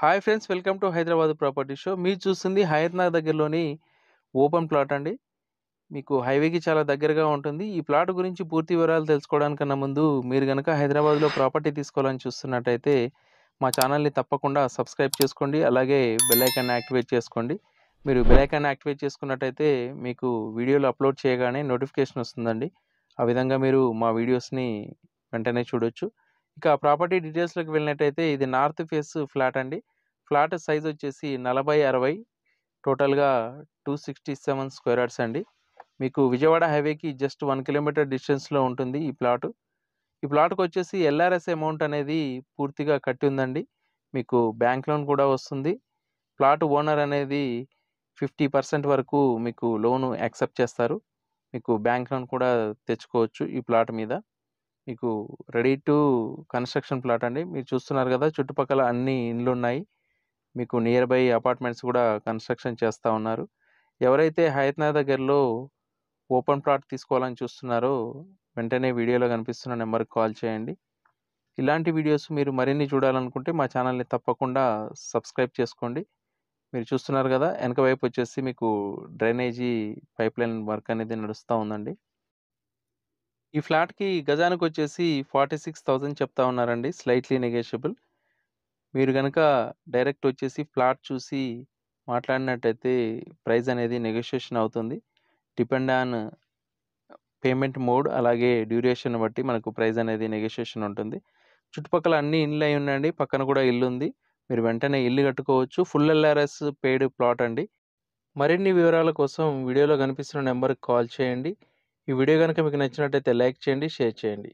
Hi friends, welcome to Hyderabad property show. మీరు చూస్తుంది హయత్‌నగర్ దగ్గరలోని ఓపెన్ ప్లాట్ అండి. మీకు హైవేకి చాలా దగ్గరగా ఉంటుంది. ఈ ప్లాట్ గురించి పూర్తి వివరాలు తెలుసుకోవడానికన్నా ముందు మీరు గనక హైదరాబాద్‌లో ప్రాపర్టీ తీసుకోవాలని చూస్తున్నట్టయితే మా ఛానల్‌ని తప్పకుండా సబ్స్క్రైబ్ చేసుకోండి. అలాగే బెల్ ఐకాన్‌ని యాక్టివేట్ చేసుకోండి. మీరు బెల్ ఐకాన్‌ని యాక్టివేట్ చేసుకున్నట్టయితే మీకు వీడియోలు అప్లోడ్ చేయగానే నోటిఫికేషన్ వస్తుందండి. ఆ విధంగా మీరు మా వీడియోస్‌ని వెంటనే చూడొచ్చు. ఇక ప్రాపర్టీ డీటెయిల్స్‌లోకి వెళ్ళినట్టయితే ఇది నార్త్ ఫేస్ ఫ్లాట్ అండి. ఫ్లాట్ సైజ్ వచ్చేసి 40/60, టోటల్‌గా 267 స్క్వేర్ యార్డ్స్ అండి. మీకు విజయవాడ హైవేకి జస్ట్ 1 కిలోమీటర్ డిస్టెన్స్‌లో ఉంటుంది ఈ ప్లాటు. ఈ ప్లాట్‌కొచ్చేసి ఎల్ఆర్ఎస్ అమౌంట్ అనేది పూర్తిగా కట్టి ఉందండి. మీకు బ్యాంక్ లోన్ కూడా వస్తుంది. ప్లాట్ ఓనర్ అనేది 50% వరకు మీకు లోన్ యాక్సెప్ట్ చేస్తారు. మీకు బ్యాంక్ లోన్ కూడా తెచ్చుకోవచ్చు ఈ ప్లాట్ మీద. మీకు రెడీ టు కన్‌స్ట్రక్షన్ ప్లాట్ అండి. మీరు చూస్తున్నారు గదా! చుట్టుపక్కల అన్ని ఇండ్లున్నాయి. మీకు నియర్ బై అపార్ట్మెంట్స్ కూడా కన్‌స్ట్రక్షన్ చేస్తా ఉన్నారు. ఎవరైతే హయత్‌నగర్ దగ్గరలో ఓపెన్ ప్లాట్ తీసుకోవాలని చూస్తున్నారో వెంటనే వీడియోలో కనిపిస్తున్న నంబర్‌కి కాల్ చేయండి. ఇలాంటి వీడియోస్ మీరు మరిన్ని చూడాలనుకుంటే మా ఛానల్‌ని తప్పకుండా సబ్స్క్రైబ్ చేసుకోండి. మీరు చూస్తున్నారు గదా! ఎనక వైపు వచ్చేసి మీకు డ్రైనేజీ పైప్‌లైన్ వర్క్ అనేది నడుస్తా ఉందండి. ఈ ఫ్లాట్‌కి గజానికొచ్చేసి 46,000 చెప్తా ఉన్నారండి. Slightly negotiable. మీరు గనక డైరెక్ట్ వచ్చేసి ఫ్లాట్ చూసి మాట్లాడినట్టయితే ప్రైస్ అనేది నెగోషియేషన్ అవుతుంది. డిపెండ్ ఆన్ పేమెంట్ మోడ్ అలాగే డ్యూరేషన్ బట్టి మనకు ప్రైస్ అనేది నెగోషియేషన్ ఉంటుంది. చుట్టుపక్కల అన్ని ఇండ్లు అయి ఉన్నాయండి. పక్కన కూడా ఇల్లుంది. మీరు వెంటనే ఇల్లు కట్టుకోవచ్చు. ఫుల్ ఎల్ఆర్ఎస్ పెయిడ్ ప్లాట్ అండి. మరిన్ని వివరాల కోసం వీడియోలో కనిపిస్తున్న నంబర్‌కి కాల్ చేయండి. ఈ వీడియో గనుక మీకు నచ్చినట్టయితే లైక్ చేయండి, షేర్ చేయండి.